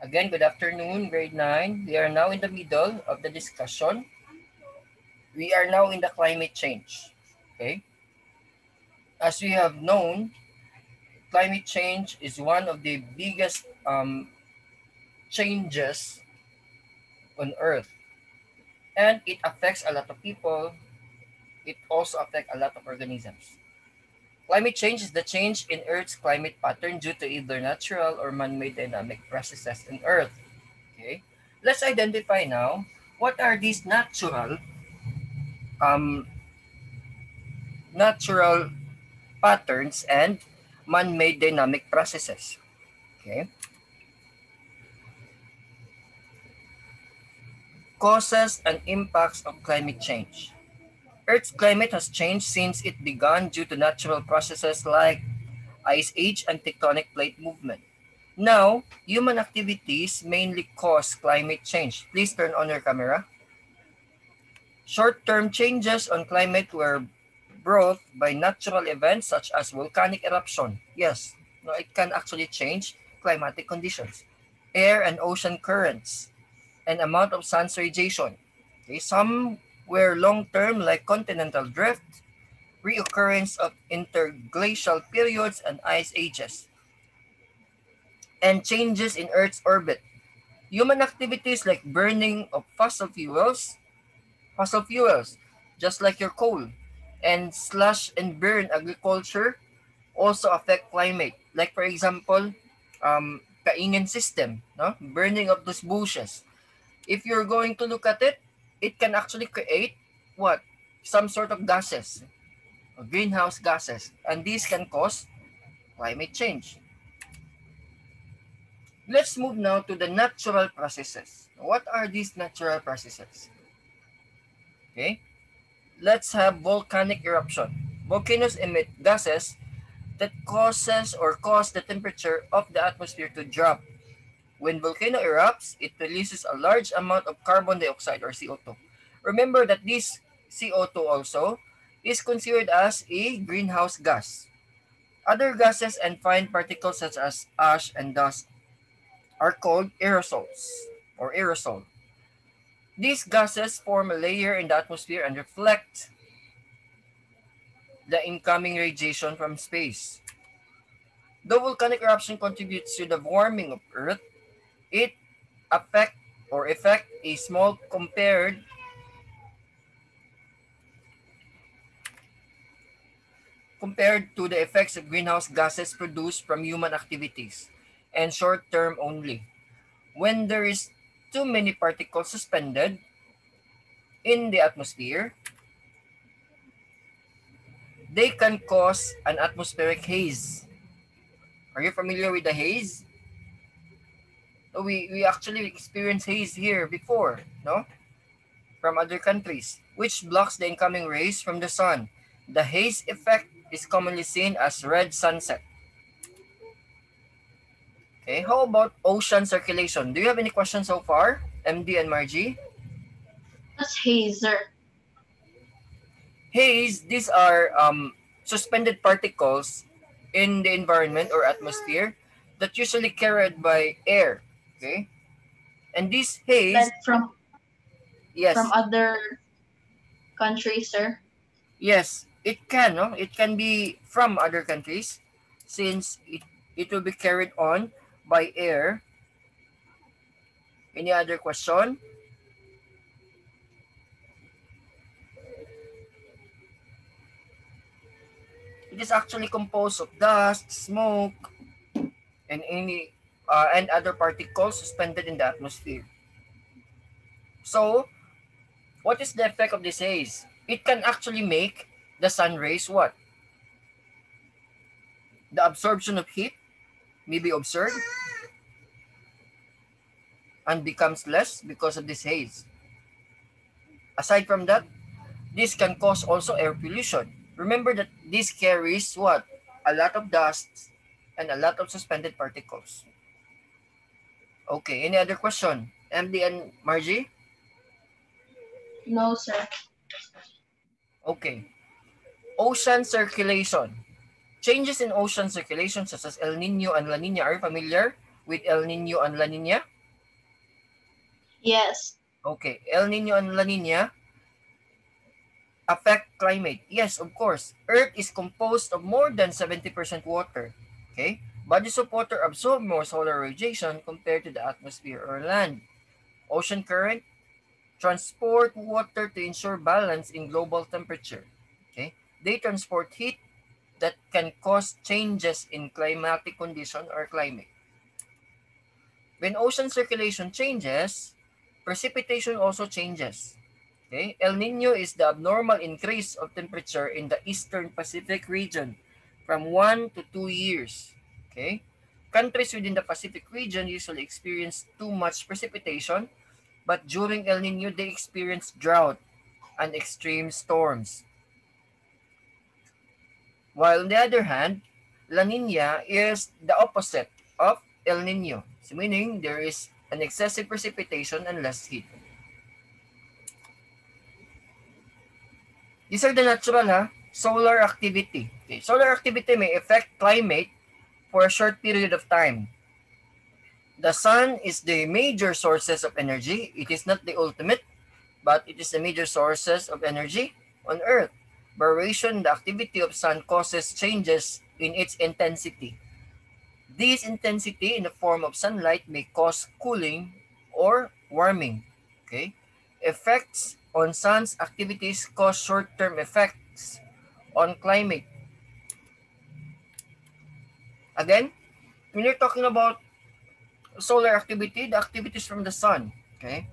Again, good afternoon, grade 9. We are now in the middle of the discussion. We are now in the climate change. Okay? As we have known, climate change is one of the biggest changes on Earth. And it affects a lot of people. It also affects a lot of organisms. Climate change is the change in Earth's climate pattern due to either natural or man-made dynamic processes in Earth. Okay? Let's identify now what are these um, natural patterns and man-made dynamic processes. Okay? Causes and impacts of climate change. Earth's climate has changed since it began due to natural processes like ice age and tectonic plate movement. Now, human activities mainly cause climate change. Please turn on your camera. Short-term changes on climate were brought by natural events such as volcanic eruption. Yes, no, it can actually change climatic conditions. Air and ocean currents and amount of sun's radiation. Okay, some were long-term like continental drift, reoccurrence of interglacial periods and ice ages, and changes in Earth's orbit. Human activities like burning of fossil fuels, just like your coal, and slash and burn agriculture also affect climate. Like for example, kaingin system, no? Burning of those bushes. If you're going to look at it, it can actually create what? Some sort of gases, greenhouse gases, and these can cause climate change. Let's move now to the natural processes. What are these natural processes? Okay, let's have volcanic eruption. Volcanoes emit gases that cause the temperature of the atmosphere to drop. When volcano erupts, it releases a large amount of carbon dioxide or CO2. Remember that this CO2 also is considered as a greenhouse gas. Other gases and fine particles such as ash and dust are called aerosols or aerosol. These gases form a layer in the atmosphere and reflect the incoming radiation from space. Though volcanic eruption contributes to the warming of Earth, it effect is small compared to the effects of greenhouse gases produced from human activities, and short-term only. When there is too many particles suspended in the atmosphere, they can cause an atmospheric haze. Are you familiar with the haze? We actually experienced haze here before, no? From other countries, which blocks the incoming rays from the sun. The haze effect is commonly seen as red sunset. Okay, how about ocean circulation? Do you have any questions so far, MD and Margie? What's hazer? Haze, these are suspended particles in the environment or atmosphere that usually carried by air. Okay, and this haze, Like from yes, other countries, sir? yes, it can, no? It can be from other countries since it will be carried on by air. Any other question? It is actually composed of dust, smoke, and other particles suspended in the atmosphere. So, what is the effect of this haze? It can actually make the sun rays what? The absorption of heat may be observed and becomes less because of this haze. Aside from that, this can cause also air pollution. Remember that this carries what? A lot of dust and a lot of suspended particles. Okay, any other question? MD and Margie? No, sir. Okay. Ocean circulation. Changes in ocean circulation such as El Nino and La Nina. Are you familiar with El Nino and La Nina? Yes. Okay, El Nino and La Nina affect climate. Yes, of course. Earth is composed of more than 70% water. Okay? Bodies of water absorb more solar radiation compared to the atmosphere or land. Ocean current transport water to ensure balance in global temperature. Okay? They transport heat that can cause changes in climatic condition or climate. When ocean circulation changes, precipitation also changes. Okay? El Nino is the abnormal increase of temperature in the eastern Pacific region from 1 to 2 years. Okay? Countries within the Pacific region usually experience too much precipitation, but during El Nino they experience drought and extreme storms. While on the other hand, La Nina is the opposite of El Nino, so meaning there is an excessive precipitation and less heat. These are the natural solar activity. Okay. Solar activity may affect climate for a short period of time. The sun is the major sources of energy. It is not the ultimate, but it is the major sources of energy on Earth. Variation in the activity of sun causes changes in its intensity. This intensity in the form of sunlight may cause cooling or warming. Okay? Effects on sun's activities cause short-term effects on climate. Again, when you're talking about solar activity, the activities from the sun, okay?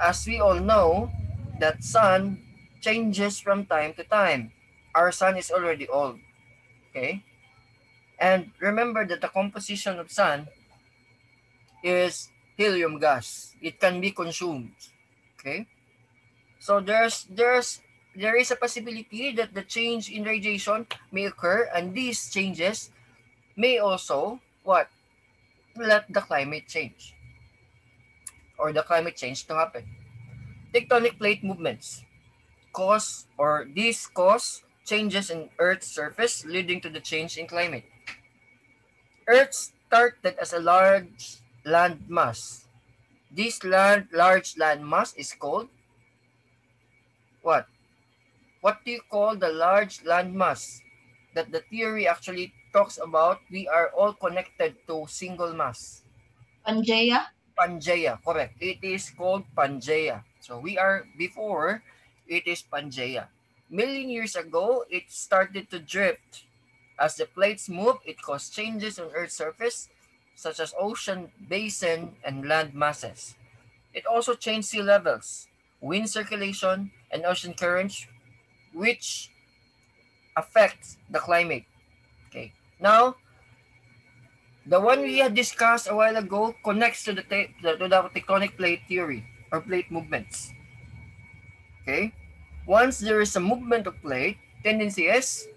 As we all know, that sun changes from time to time. Our sun is already old, okay? And remember that the composition of sun is helium gas. It can be consumed, okay? So there is a possibility that the change in radiation may occur, and these changes may also what let the climate change or the climate change to happen. Tectonic plate movements cause changes in Earth's surface leading to the change in climate. Earth started as a large land mass. This large land mass is called what? What do you call the large land mass? That the theory actually talks about we are all connected to single mass. Pangea. Pangea, correct. It is called Pangea. So we are before it is Pangea. Million years ago, it started to drift. As the plates move, it caused changes on Earth's surface, such as ocean basin and land masses. It also changed sea levels, wind circulation, and ocean currents, which affects the climate. Okay. Now, the one we had discussed a while ago connects to the tectonic plate theory or plate movements. Okay? Once there is a movement of plate, tendency is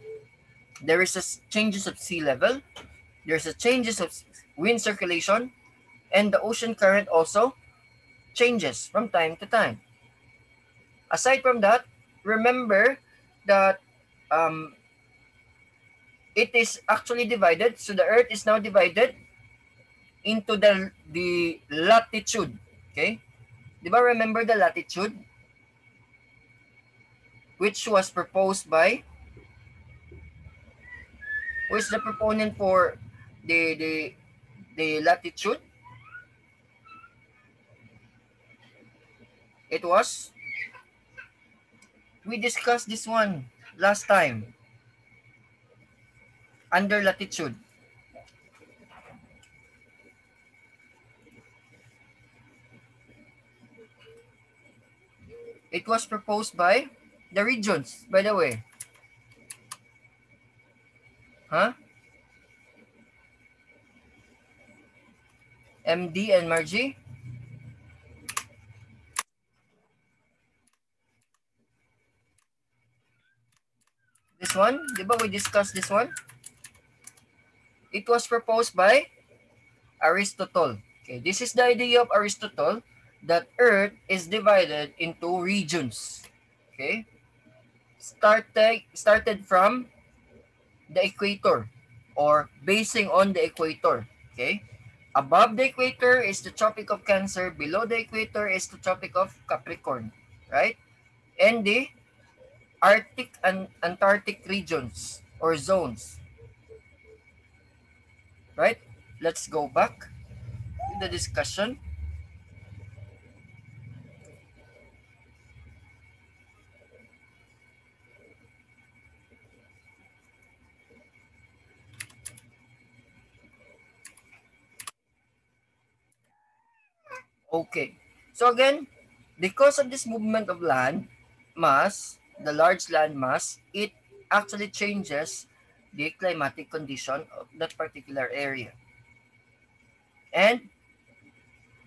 there is a changes of sea level, there's a changes of wind circulation, and the ocean current also changes from time to time. Aside from that, remember that um, it is actually divided. So the Earth is now divided into the latitude. Okay? Di ba remember the latitude? Which was proposed by, who is the proponent for the the the latitude? It was, we discussed this one last time under latitude. It was proposed by the regions, by the way. Huh? MD and Margie? This one? Di ba we discussed this one? It was proposed by Aristotle. Okay, this is the idea of Aristotle that Earth is divided into regions. Okay? Started from the equator or basing on the equator. Okay? Above the equator is the Tropic of Cancer, below the equator is the Tropic of Capricorn, right? And the Arctic and Antarctic regions or zones, right? Let's go back to the discussion. Okay. So again, because of this movement of land mass, the large land mass, it actually changes the climatic condition of that particular area. And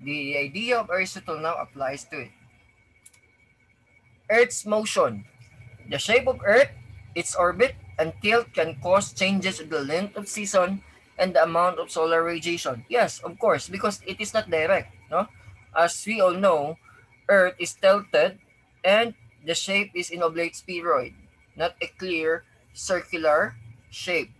the idea of Aristotle now applies to it. Earth's motion. The shape of Earth, its orbit, and tilt can cause changes in the length of season and the amount of solar radiation. Yes, of course, because it is not direct. No? As we all know, Earth is tilted and the shape is in oblate spheroid, not a clear circular shape.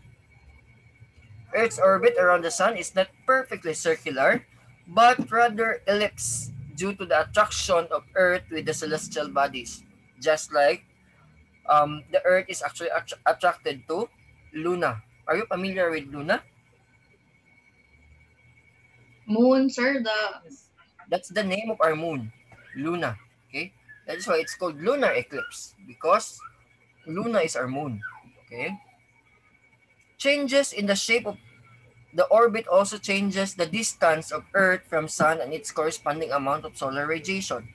Earth's orbit around the sun is not perfectly circular, but rather ellipse due to the attraction of Earth with the celestial bodies. Just like the Earth is actually attracted to Luna. Are you familiar with Luna? Moon, sir. The Yes. That's the name of our moon, Luna. Okay, that is why it's called lunar eclipse because Luna is our moon. Okay, changes in the shape of the orbit also changes the distance of Earth from Sun and its corresponding amount of solar radiation.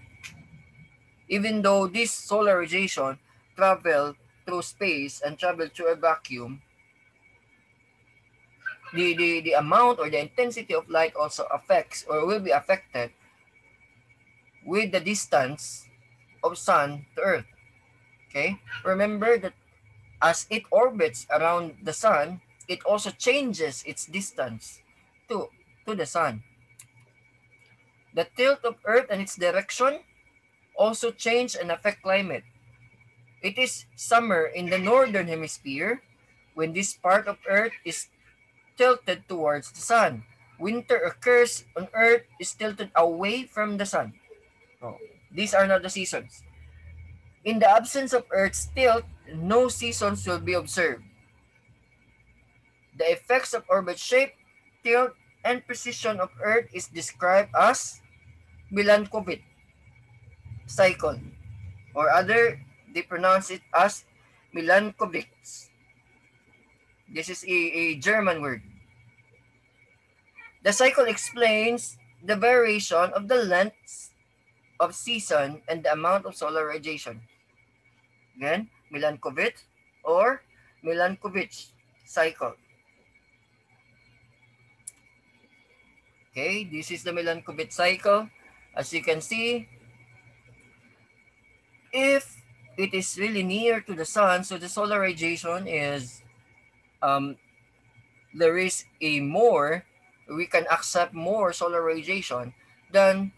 Even though this solar radiation travel through space and travel through a vacuum, the amount or the intensity of light also affects or will be affected with the distance of sun to earth. Okay, remember that as it orbits around the sun, it also changes its distance to the sun. The tilt of earth and its direction also change and affect climate. It is summer in the northern hemisphere when this part of earth is tilted towards the sun. Winter occurs on earth is tilted away from the sun. Oh, these are not the seasons. In the absence of earth's tilt, no seasons will be observed. The effects of orbit shape, tilt, and precision of earth is described as Milankovitch cycle, or other they pronounce it as Milankovitch. This is a German word. The cycle explains the variation of the length of season and the amount of solar radiation. Again, Milankovitch or Milankovitch cycle. Okay, this is the Milankovitch cycle. As you can see, if it is really near to the sun, so the solar radiation is um, there is a more, we can accept more solar radiation than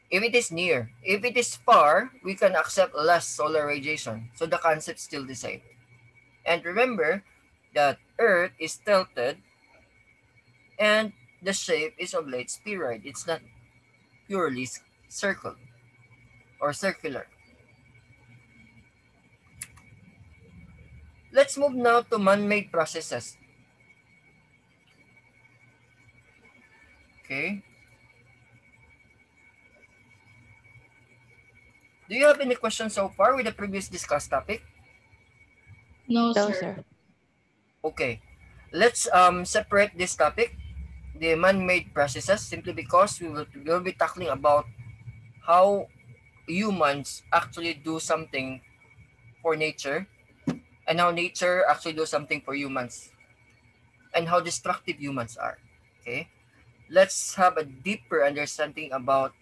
if it is near. If it is far, we can accept less solar radiation. So the concept is still the same. And remember that Earth is tilted and the shape is oblate spheroid. It's not purely circle or circular. Let's move now to man-made processes. Okay. Do you have any questions so far with the previous discussed topic? no, No, sir. sir. Okay. Let's separate this topic, the man-made processes, simply because we will be tackling about how humans actually do something for nature and how nature actually do something for humans and how destructive humans are. Okay. Let's have a deeper understanding about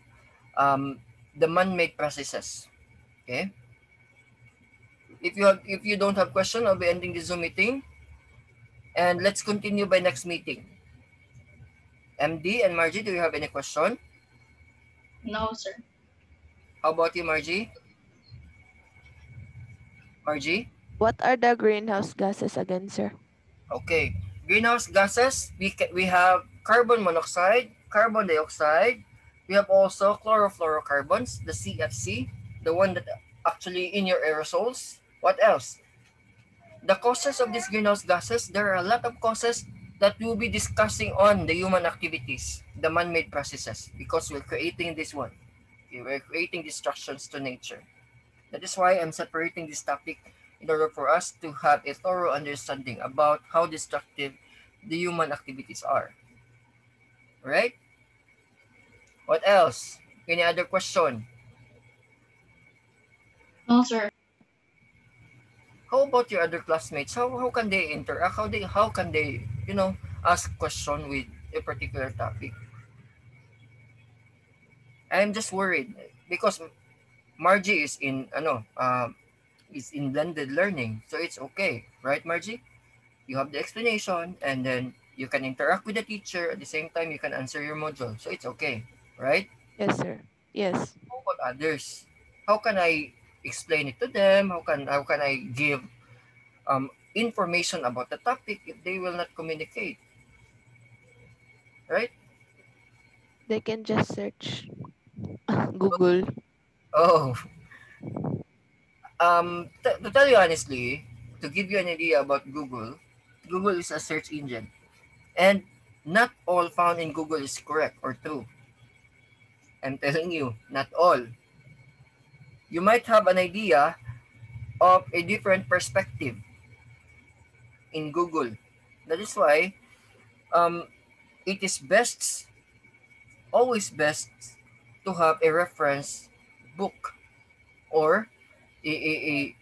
um, the man-made processes. Okay. If you don't have question, I'll be ending the Zoom meeting and let's continue by next meeting. MD and Margie, do you have any question? No, sir. How about you, Margie? Margie? What are the greenhouse gases again, sir? Okay. Greenhouse gases, we have carbon monoxide, carbon dioxide. We have also chlorofluorocarbons, the CFC, the one that actually in your aerosols. What else? The causes of these greenhouse gases, there are a lot of causes that we'll be discussing on the human activities, the man-made processes, because we're creating this one. We're creating destructions to nature. That is why I'm separating this topic in order for us to have a thorough understanding about how destructive the human activities are. Right? What else? Any other question? No, sir. How about your other classmates? How can they interact? How can they ask question with a particular topic? I'm just worried because Margie is in blended learning, so it's okay, right, Margie? You have the explanation, and then you can interact with the teacher at the same time. You can answer your module, so it's okay, right? Yes, sir. Yes. How about others? How can I explain it to them? How can I give information about the topic if they will not communicate, right? They can just search Google. Oh, to tell you honestly, to give you an idea about Google, Google is a search engine, and not all found in Google is correct or true. I'm telling you, not all. You might have an idea of a different perspective in Google. That is why um, it is best, always best, to have a reference book or a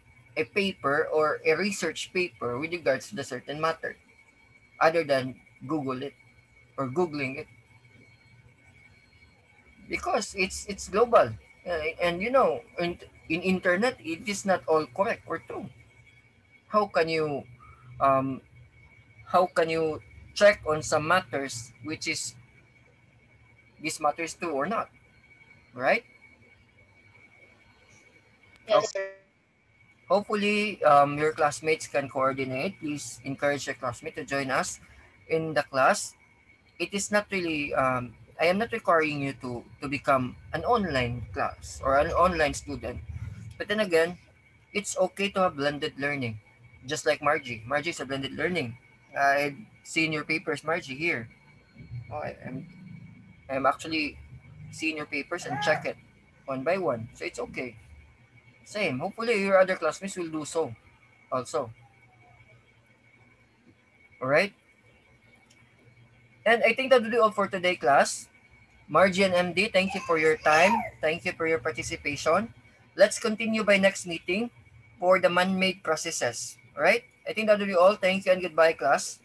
paper or a research paper with regards to the certain matter other than Google it or Googling it because it's global. And in internet it is not all correct or true. How can you um, how can you check on some matters which is this matter is true or not, right? Yes, sir. Hopefully, your classmates can coordinate. Please encourage your classmate to join us in the class. It is not really, I am not requiring you to become an online class or an online student. But then again, it's okay to have blended learning. Just like Margie. Margie is a blended learning. I've seen your papers, Margie, here. Oh, I'm actually seeing your papers and check it one by one. So it's okay. Same. Hopefully, your other classmates will do so also. Alright? And I think that will be all for today, class. Margie and MD, thank you for your time. Thank you for your participation. Let's continue by next meeting for the man-made processes. Alright? I think that will be all. Thank you and goodbye, class.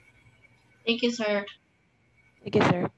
Thank you, sir. Thank you, sir.